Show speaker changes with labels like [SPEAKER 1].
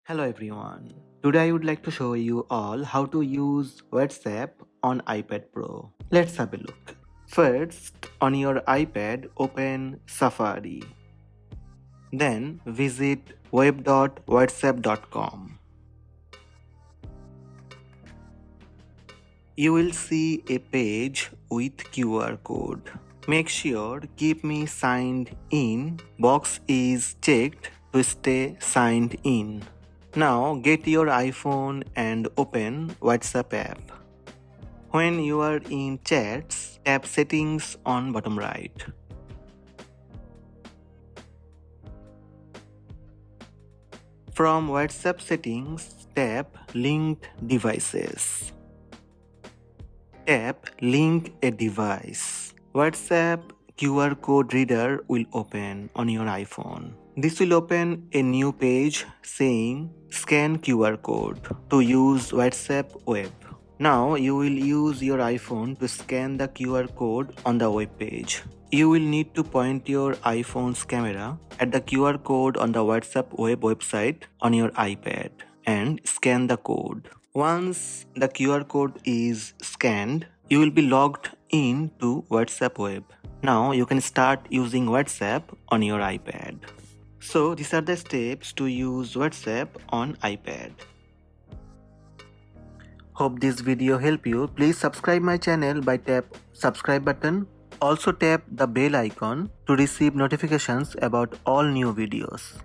[SPEAKER 1] Hello everyone. Today I would like to show you all how to use WhatsApp on iPad Pro. Let's have a look. First, on your iPad, open Safari. Then visit web.whatsapp.com. You will see a page with QR code. Make sure Keep Me Signed In box is checked to stay signed in. Now get your iPhone and open WhatsApp app. When you are in chats, tap settings on bottom right. From WhatsApp settings, tap linked devices. Tap link a device. WhatsApp QR code reader will open on your iPhone. This will open a new page saying scan QR code to use WhatsApp web. Now you will use your iPhone to scan the QR code on the web page. You will need to point your iPhone's camera at the QR code on the WhatsApp web website on your iPad and scan the code. Once the QR code is scanned, you will be logged in to WhatsApp web. Now you can start using WhatsApp on your iPad. So these are the steps to use WhatsApp on iPad. Hope this video helped you. Please subscribe my channel by tap subscribe button. Also tap the bell icon to receive notifications about all new videos.